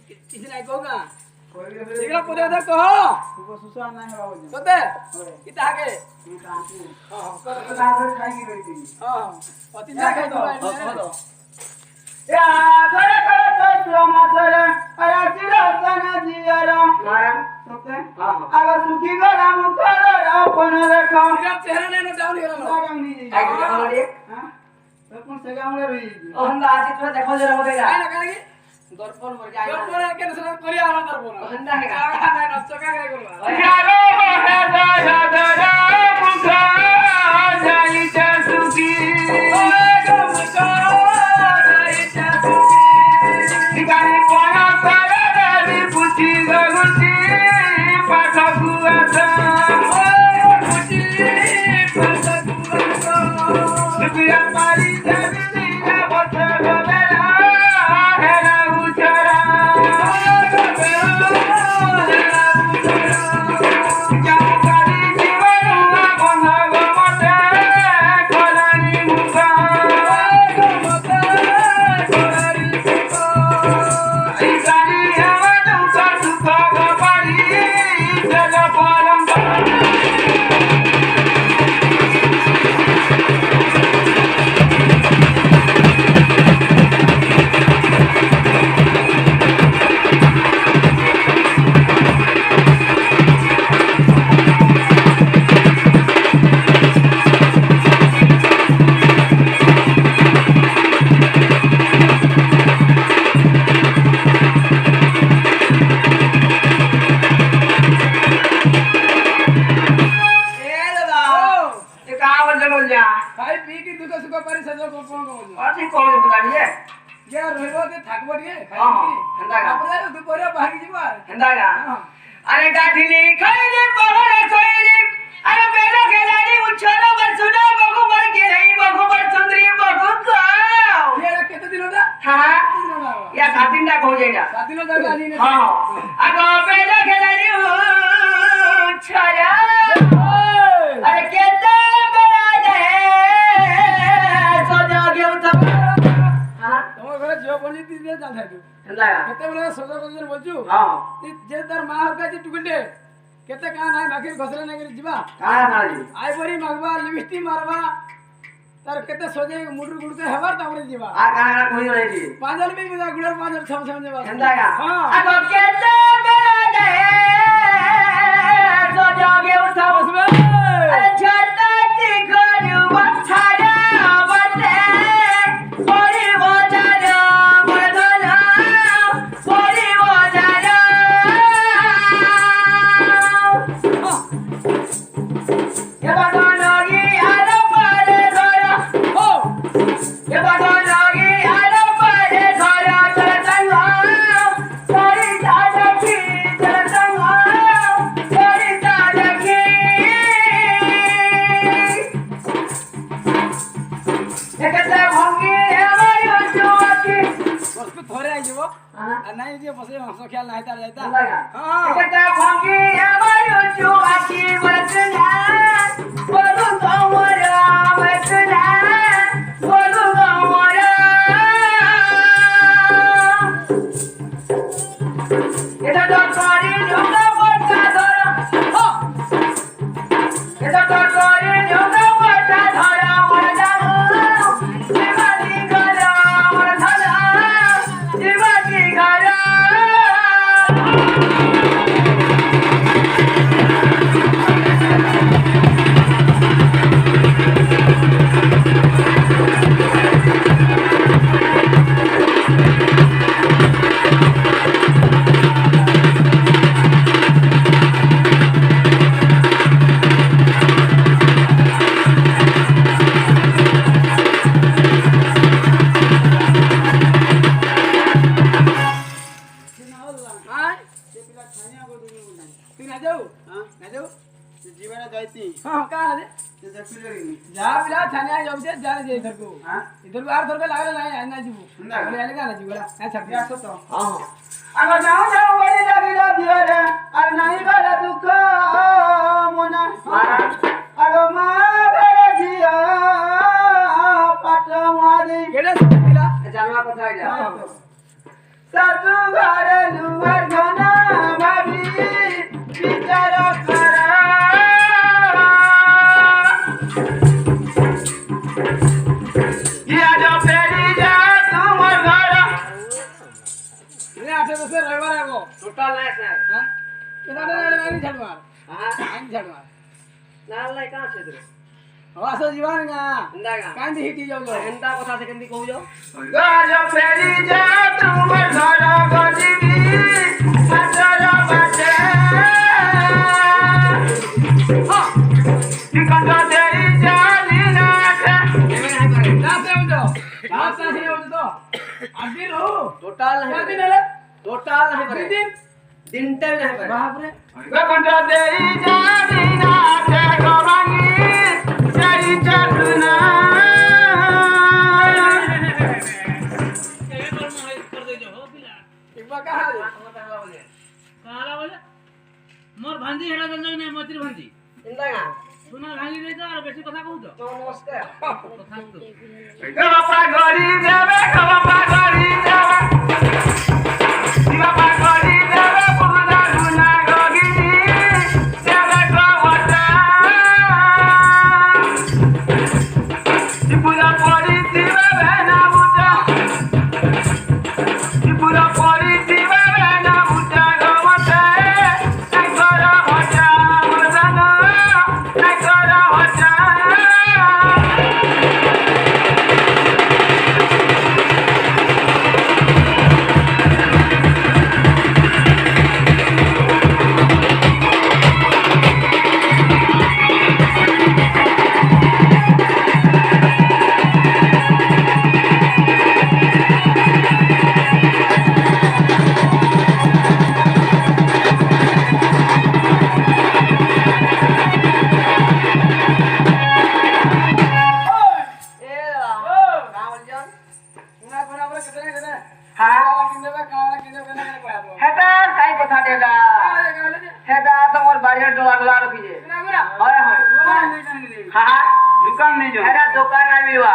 କିଛି ନାଇଁ କହୁନା ଶୀଘ୍ର ପୂଜା ଦେ କହ ତୁ ସୁସା ନାହିଁ ବାବୁ ସତେ କି ତାହାକେ ତୁ ତାଙ୍କୁ ହଁ ତ ଗାଁରେ ଖାଇକି ରହିଥିଲି ହଁ ଅତି ଯା ଖାଇ ଦବା या घरे घरे चैत्र मासरे राशिर सन जियर मारा सते अगर सुखी गला मुखर अपन रेख तेरा चेहरा नहीं डाउन हो रहा डाउन नहीं जाई आई के बोले हां तो कौन से गांव रे रही ओ हम आज तो देखो जरा होते जा काय ना काय दर्पण मर जाए दर्पण के नसर करी आला दर्पण हंडा है का नाही नचका काय करवा यारो हे दया दया मुख जाई ते सुखी ओए गो मुख जाई ते सुखी गाने कोना सारे रे पुची गगुची पाखा गुआसा ओए पुची पाखा गुआसा सुखिया मारी जाबी ना बसा गबेला हेरा उचरा भाई पी की दुख सुख पर सजो को कोन को अच्छी कौन बुलानी है ये रहबो के थाकबो रे हां हंडा का अपने दुपहर भागी जीवा हंडा का अरे गाठिनी खैले पहरे सोईली अरे बेलो खेलाड़ी उछलो बरसुना बगु बर के नहीं बगु बर सुंदरी बगु को ये केते दिन होता हां या सातिन दा हो जाएगा सातिन दा आनी ने हां अगो बेलो खेलाड़ी उछला अरे केते बड़ा जाए सजा के उठा हां तमो घरे जो बोली ती दे जान थाकू हंडा केते बेले सजा को बोलजू हां जे दर मां का जी टुकंडे केते का नाही बाकी घसले नाही करी जीवा का मारी आई बरी मगवा लिपस्टिक मारवा तार केते सोजे मुडर गुडते हवर तावरे जीवा आ गाना कोई नहीं थी पांजल में बिना गुडर पांजल छम छम जीवा हंडा का हां अगो केते बड़ा जाए सजा के उठा उसमें अरे छाता की घरू बछाड़ा बटे ओरी बजारा बदला ओरी बजारा ये बदनगी आलो पारे धरा हो ये बदनगी आलो पारे धरा चल संगा सारी दादकी चल संगा सारी दादकी एकते भंगी हमारी जुआकी उसको थोड़े आई जीवो हां नहीं जे बसे हंसो ख्याल नहीं तार जाता लगा हां एकते भंगी हमारी जुआकी बरसना बोलू गमरा बरसना बोलू गमरा এটা তো করি ঢোকা পড়তা ধরা हो এটা তো করি ঢোকা পড়তা ধরা মর যাও জীবানি গলা মর ধরা জীবানি গলা हां से पिला खानिया को दुनी बुलाई तू ना जाऊ हां ना जाऊ से जीवना जाईती हां का है से देखिले रे जा बिला थाने जाऊ दे जाने जे इधर को हां इधर बाहर थोड़े लागले नहीं आना जीवो ना। बोले आले का ना जीवो अच्छा या सो तो हां अगर जाओ जाओ वही लगिला दियो रे और नहीं बड़ा दुख मोना अगर मां बड़ा जिया पाट मारी केड़े दिला जानवा पता है सासू घर ଆଗ ଟୋଟାଲ ନାଇଁ ସାର୍ ହଁ କେତେ ଆଣି ଛାଡ ମାର ହଁ ଆଣି ଛାଡ ମାର ନାଲ ନାଇଁ କାଁ ଛେଦରେ ହଉ ଆସ ଯିବାନି ଗାଁ ଏନ୍ତା କାଁ କାହିଁକି ହିଟି ଯାଉଛ ଏନ୍ତା କଥା ସେ କେମିତି କହୁଛ ଗଜ ଫେରି ଯା ତୁମ ଘର ଗଜିବି ହାତର ବାଟେ ନିକଟ ଦେଇ ଚାଲି ନାଟେ ଏମେ ନାଇଁ ପାରେ ରାତେ ଯାଉଛ ରାତେ ଆସି ଯାଉଛ ତ ଆଜି ରହୁ ଟୋଟାଲ କେତେ ନାଇଁ ଦିନ ପାରେ ହେଲେ ଟୋଟାଲ ନାଇଁ ପାରେ ଦି ଦିନ ଦିନଟେ ବି ନାଇଁ ପାରେ ବାପରେ ନିକଟ ଦେଇ ଚାଲି ନାଟେ ଗବାଙ୍ଗି ସେଇ ଚାଲୁନା ଇବା କାହା मोर भांजी हेडा जंजो नै मतिर भांजी ଏନ୍ତା କାଁ सुना भांगी नै तो और बेसी कथा कहू तो ନମସ୍କାର कथा तो ବାପା ଗରି ଦେବେ ବାପା ଗରି ଦେବେ ବାପା ଗରି ଦେବେ ପୁରା ଗୁନା ଗଗିନି ଦେବେ ଗවଟା ପୁରା ପଡ଼ି ଦିବେ ବେନା ବୁଟା ପୁରା ପଡ଼ି ଦିବେ ବେନା ବୁଟା ଗවଟା ନାଇ କର ହଟା ମରଦାନ ନାଇ କର ହଟା ଏ କାଁ ବୋଲଛନ୍ ସୁନା ସୁନା ପରେ କେତେ କେତେ ହଁ କାଲା କିନ୍ଦବା କାଲା କିନ୍ଦବା କେତେ କହିବା ହେଟା କାଇ କଥା ଦେଲା କାଲା କାଲା ଯେ ହେଟା ତମର ବାড়ির ডলা ডলা রখিছে ସୁନା মুরা হয় হয় হ্যাঁ দোকান নেই যো হেটা দোকান আইবিবা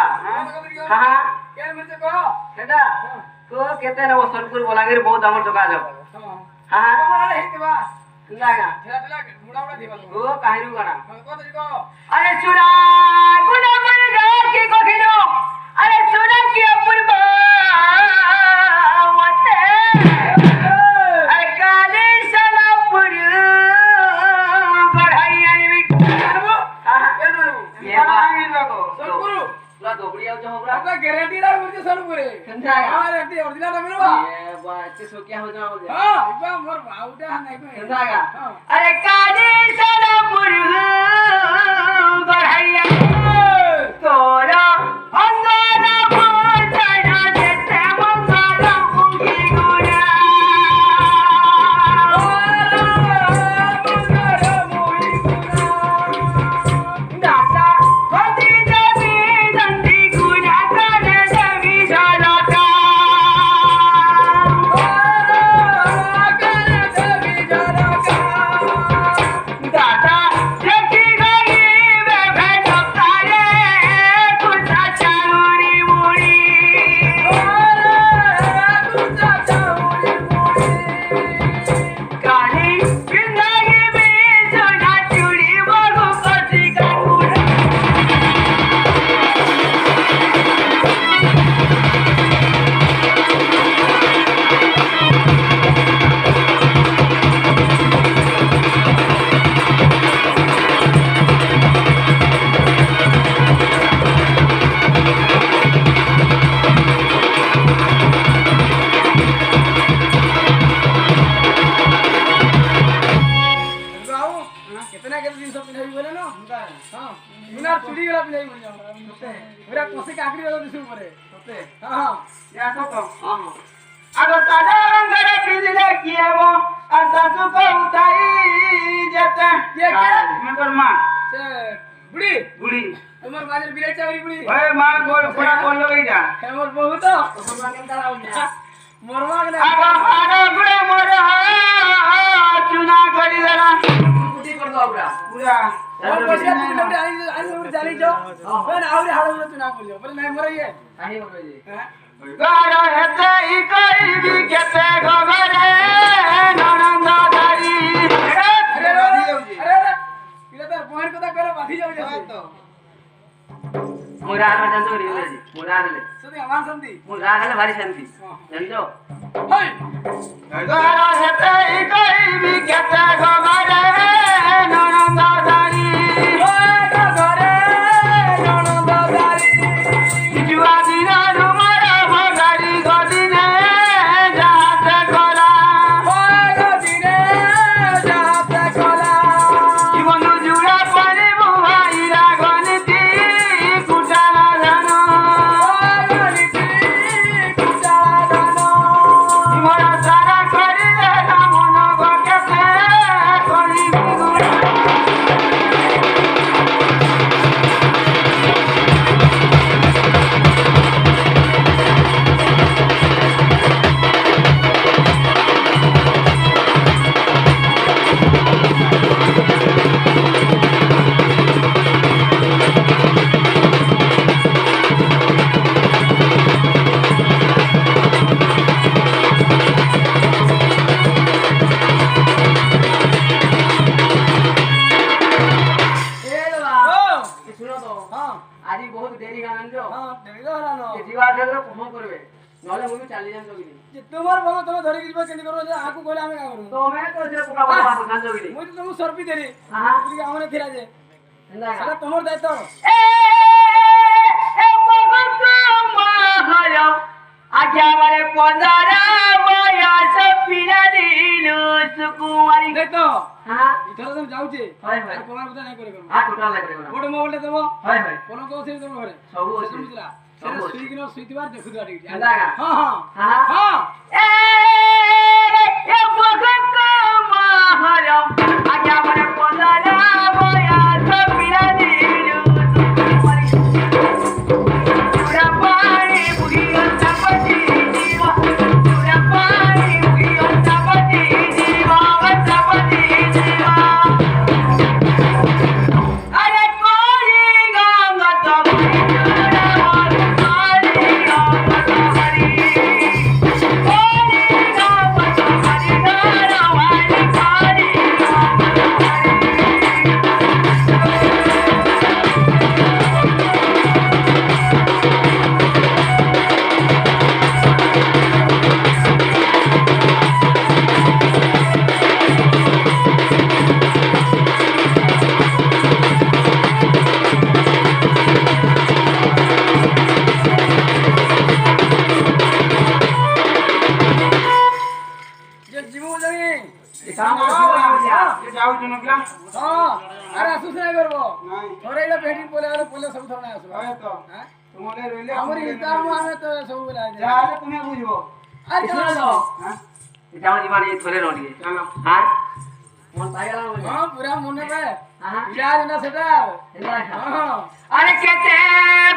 হ্যাঁ কেন মতে কহ হেটা তো কেতে নেব সরপুর বলাগির বহুত আমার যোগাযোগ ହଁ হ্যাঁ ତମର ହେଇଥିବା লাগা ঠেলা ঠেলা মুড়া মুড়া দিবা ও কাহিনী গানা কত কহ আরে সুরা গুনা গুনা যাওয়ার কি কখিনো আরে সুরা কি অপূর্ব মতে আরে কালে সালাপুর গড়াই আইবি কেন এ বাঙি বাগো সরপুরু পুরা দৌড়ি যাଉଛ ହବରା আপনা গ্যারান্টি রা করছে সরপুরে কেনতা হ্যাঁ রেটি অরিজিনাল টা মিলবা ଏ ବା ଏତେ ସୋକିଆ ହଉଛ ନା ବୋଲছে হ্যাঁ ইবা মোর বাউটা নাই কই କେନ୍ତା ଆଜ୍ଞା হ্যাঁ আরে কালে সালাপুর গড়াই তোরা অঙ্গনা পৌঁছানা যেতে মঙ্গল মুখি গুণা দাদা গতি দেবী দন্ডি গুণা করে দেবী ঝলকা দাদা দেখি গই বেভে ঠকারে কুটা চাউরি মুড়ি কালি কিনাই বি সোনা চুড়ি বড় কচি কাকুড়া বাবু কেতনা কেতে দিন সব পিনাই বলে না হ্যাঁ মিনার চুড়ি গলা পিনাই বলে সতে ওরা কসে কাকড়ি গলা দিছু পরে সতে হ্যাঁ ইয়া তো আগ সাদা রঙের পিঁধলে কি হব আর শাশু কৌতাই যেতে কে কে মেম্বার মা সে বুড়ি বুড়ি তোমার বাজার বিলাই চাকরি বুড়ি ওই মা গোল পড়া করলো এইটা আমার বহু তো মরমা কেন আগ আগ গুড়ে মোর চুনা করি দেলা କୁଟି କରିଦବ ପୁରା পুরা और पैसा तू लोग आई आई लोग जाली जो बन आवरे हाड़ो तू ना करियो बोले नहीं मरे ये କାହିଁ ବୋଲବେ ଯେ हैं গার হেতে ই কইবি কেতে গগরে ননন্দ ধরি अरे अरे इले तो पॉइंट को करे बाधी जाओ जैसे तो ମୋରା ଆର ଜାଣିଛ ରେ ମୋରା ଆରଲେ सुनी हमान संती ମୋରା ଆରଲେ ଭାରି ଶାନ୍ତି ଜାଣିଛ हाय গার କାମ କରିବେ ନହେଲେ ମୁଁ ବି ଚାଲି ଯାଆନ୍ତି ଜଗିଲି ଯେ ତୁମର ଭଲ ତମେ ଧରିକି ଯିବ କେମିତି କରିବ ଯେ ଆକୁ କହିଲେ ଆମେ କାମ କରିବୁ ତମେ ତ ସେ ପକା ପକା ପକା ଜଗିଲି ମୁଁ ତ ତୁମକୁ ସର୍ପି ଦେଲି ଆହା ଟିକେ ଆମର ଥିଲା ଯେ ଏନ୍ତା ସେଟା ତମର ଦାୟିତ୍ୱ ଆଜ୍ଞା ମାନେ 15 ବୟସ ପିଲା ଦିନୁ ସୁକୁମାରୀ ଦେଖ ହଁ ଇଥର ତମେ ଯାଉଛେ ହାय ହାୟ ପଗାର କଥା ନାଇଁ କରି ଆ ଟୋଟାଲ ଲାଗି ଗଲା ଗୋଟେ ମୋବାଇଲ ଦେବ ହାୟ ହାୟ ପଲଙ୍କ ଅଛି ତମ ଘରେ ସବୁ ଅଛି। ଶୁଣିଥିଲା ସବୁ ସେଟା ଅଛି। ଶୁଇକିନ ଶୁଇଥିବାର ଦେଖୁଥିବା ଟିକେ ଏନ୍ତା ଏକା? ହଁ ହଁ ହଁ ହଁ ଏ ଭଗତ ମହର ଆଜ୍ଞା ମାନେ 15 ବୟସ ପିଲା ଦିନୁ ସୁକୁମାରୀ ଚୁଡ଼ା ପାଣି ବୁଢ଼ୀ ଅଣ୍ଟାପତି ଯିବ ଚୁଡ଼ା ପାଣି ବୁଢ଼ୀ ଅଣ୍ଟାପତି ଯିବ ଅଣ୍ଟାପତି ଯିବ ଆରେ କୋଳି ଗଙ୍ଗତ ଭରି ଚୁଡ଼ା ହରି କୋଳି ଗଙ୍ଗତ ଭରି କୋଳି ଗଙ୍ଗତ ଭରି ଧର ଭାରି କୋଳି ଗଙ୍ଗତ ଭରି ଯେ ଯିବୁ ଯାଇ ଯାଉଛୁ ନା ପିଲା ହଁ ଆରେ ଆସୁସ ନାଇଁ କରବ ନାଇଁ ଥରେ ଏଇଟା ଭେଟି ପଲେ ଆରେ ପଲେ ସବୁ ଥର ନାଇଁ ଆସିବ ହଏ ତ ହାଁ ତୁମରେ ରହିଲେ ଆମରି ହିସାବ ଆମେ ତ ସବୁ ବେলা ଯାହାହେଲେ ତୁମେ ବୁଝିବ ଆରେ ଚାଲ ହଁ ଯାଉ ଯିବା ଟିକେ ଥରେ ରହ ଟିକେ ଚାଲ ହଁ ମନ ପାଇଗଲା ବୋଲି ହଁ ପୁରା ମନେ ରେ ଆହା ଇଲାଜ ନା ସେଟା ଏନ୍ତା ଏକା? ହଁ আরে কেতে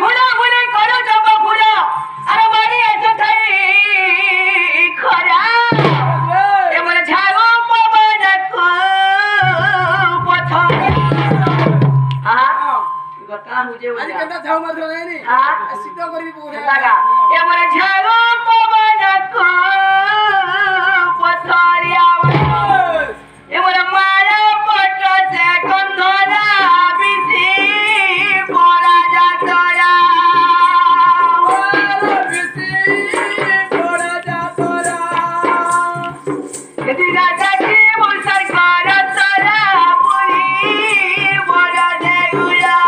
ভুড়া ভুড়ি করো যাব ভুড়া আরে বাড়ি এসে থাই খরা এবারে ঝাড়ো পবন কো পথর আহা গটা হুজে আরে হুজে কেনটা ঝাউ মাত্র নাই নি হ্যাঁ। সিদ্ধ করি পুরা লাগা এবারে ঝাড়ো পবন কো পথরিয়া এবারে মায়া পট সে গন্ধরা বিসি পড়া যা তোরা যদি রাজাকে বসার কর তোরা পুরি বড় দেগুলা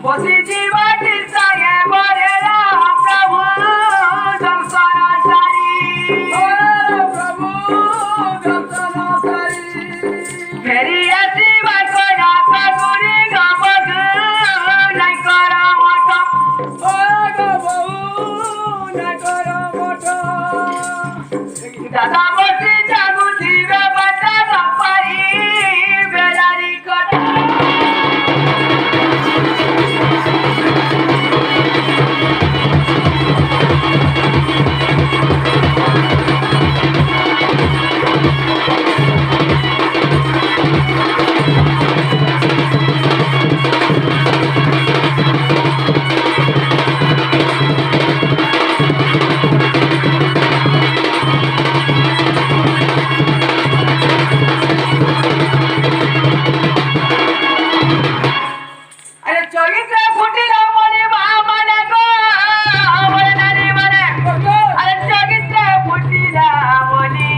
বসি জীবতি সঙ্গে বরেরা প্রভু দর্শন সারি ফেরি আসিবা করা কাকুরি গবগ নাই করা মত দাদা বসি জাগু দিবে বাটা বাপারি বেলারি কটা আরে চরিত্র ফুটিল মনে মা মানে গো বলে নারী মানে আরে চরিত্র ফুটিল মনি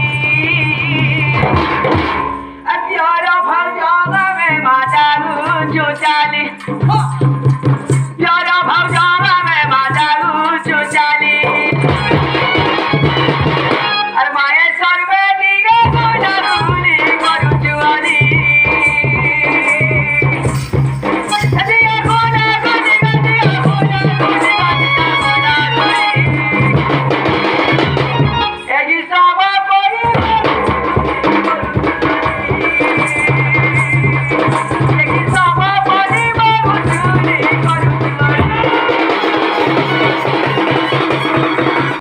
আতির ভাজমে মাজারু চুচালি ইয়র ভাজমে মাজারু চুচালি